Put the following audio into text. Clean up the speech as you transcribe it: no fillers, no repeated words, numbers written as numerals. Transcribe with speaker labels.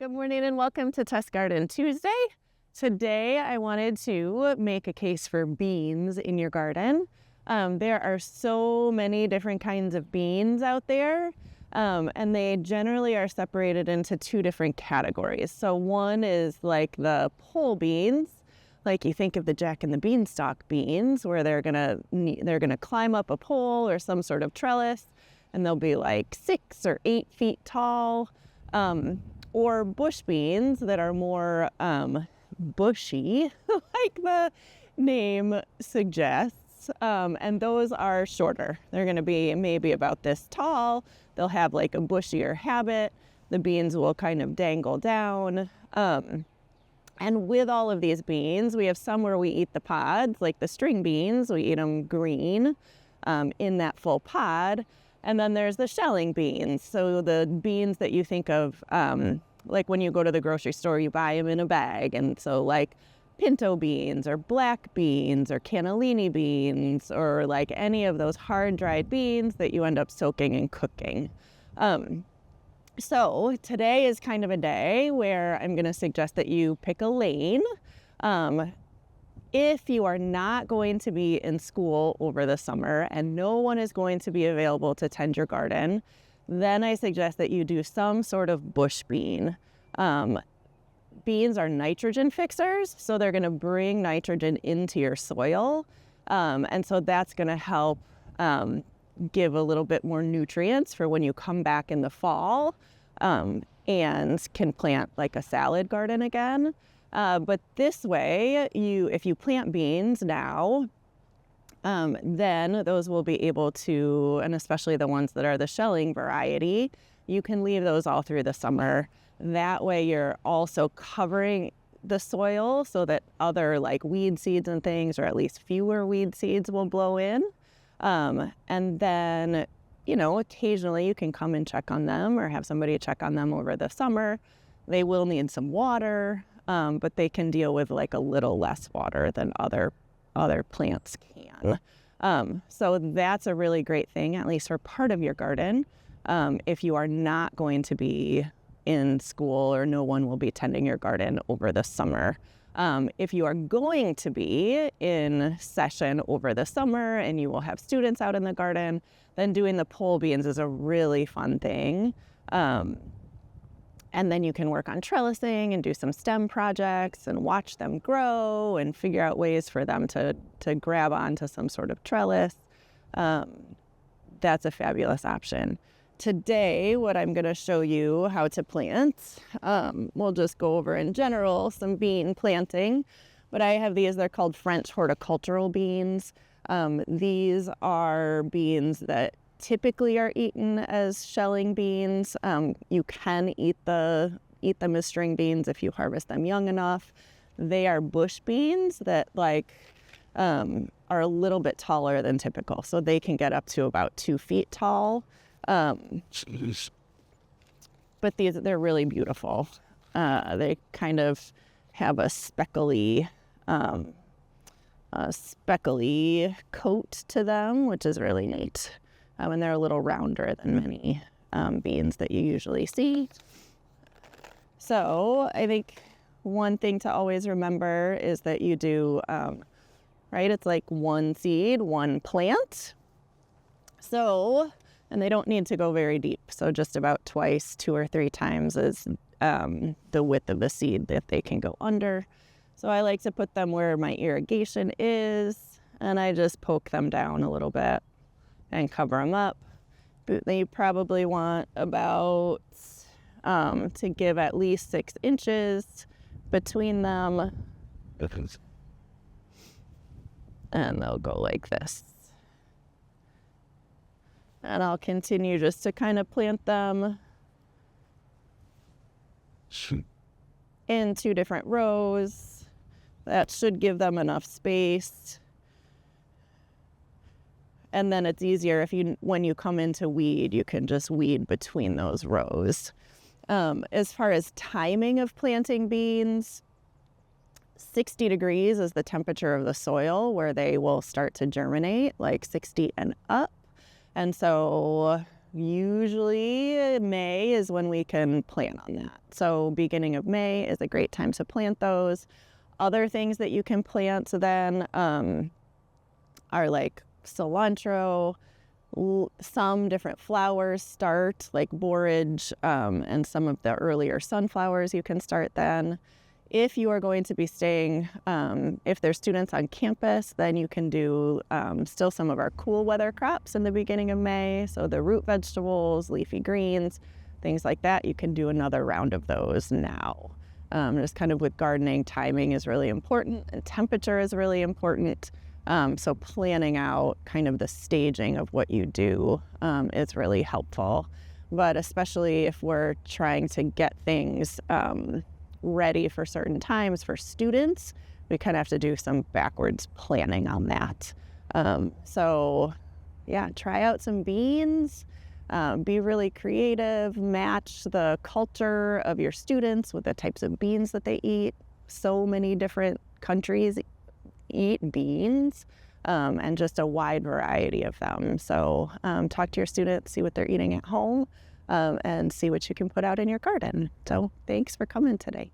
Speaker 1: Good morning and welcome to Test Garden Tuesday. Today I wanted to make a case for beans in your garden. There are so many different kinds of beans out there, and they generally are separated into two different categories. So one is like the pole beans, like you think of the Jack and the Beanstalk beans, where they're gonna climb up a pole or some sort of trellis, and they'll be like 6 or 8 feet tall. Or bush beans that are more bushy, like the name suggests, and those are shorter. They're going to be maybe about this tall. They'll have like a bushier habit. The beans will kind of dangle down. And with all of these beans, we have some where we eat the pods, like the string beans. We eat them green in that full pod. And then there's the shelling beans. So the beans that you think of, like when you go to the grocery store, you buy them in a bag. And so like pinto beans or black beans or cannellini beans or like any of those hard dried beans that you end up soaking and cooking. So today is kind of a day where I'm going to suggest that you pick a lane. If you are not going to be in school over the summer and no one is going to be available to tend your garden, then I suggest that you do some sort of bush bean. Beans are nitrogen fixers, so they're going to bring nitrogen into your soil. And so that's going to help give a little bit more nutrients for when you come back in the fall and can plant like a salad garden again. But this way, if you plant beans now, then those will be able to, and especially the ones that are the shelling variety, you can leave those all through the summer. That way you're also covering the soil so that other like weed seeds and things, or at least fewer weed seeds, will blow in. And then, occasionally you can come and check on them or have somebody check on them over the summer. They will need some water. But they can deal with like a little less water than other plants can. So that's a really great thing, at least for part of your garden. If you are not going to be in school or no one will be tending your garden over the summer. If you are going to be in session over the summer and you will have students out in the garden, then doing the pole beans is a really fun thing. And then you can work on trellising and do some stem projects and watch them grow and figure out ways for them to grab onto some sort of trellis. That's a fabulous option. Today, what I'm going to show you how to plant, we'll just go over in general some bean planting, but I have these, they're called French horticultural beans. These are beans that typically are eaten as shelling beans. You can eat them as string beans if you harvest them young enough. They are bush beans that are a little bit taller than typical, so they can get up to about 2 feet tall. But they're really beautiful. They kind of have a speckly coat to them, which is really neat. And they're a little rounder than many beans that you usually see. So I think one thing to always remember is that you do, right, it's like one seed, one plant. So, and they don't need to go very deep. So just about twice, 2 or 3 times is the width of the seed that they can go under. So I like to put them where my irrigation is, and I just poke them down a little bit and cover them up. But you probably want about to give at least 6 inches between them. And they'll go like this. And I'll continue just to kind of plant them in 2 different rows. That should give them enough space. And then it's easier when you come into weed, you can just weed between those rows. As far as timing of planting beans, 60 degrees is the temperature of the soil where they will start to germinate, like 60 and up. And so Usually May is when we can plan on that. So beginning of May is a great time to plant those. Other things that you can plant then are like cilantro, some different flowers start, like borage, and some of the earlier sunflowers you can start then. If you are going to be staying, if there's students on campus, then you can do still some of our cool weather crops in the beginning of May. So the root vegetables, leafy greens, things like that. You can do another round of those now. Just kind of with gardening, timing is really important and temperature is really important. So planning out kind of the staging of what you do is really helpful. But especially if we're trying to get things ready for certain times for students, we kind of have to do some backwards planning on that. So yeah, try out some beans, be really creative, match the culture of your students with the types of beans that they eat. So many different countries eat beans, and just a wide variety of them. So talk to your students, see what they're eating at home, and see what you can put out in your garden. So thanks for coming today.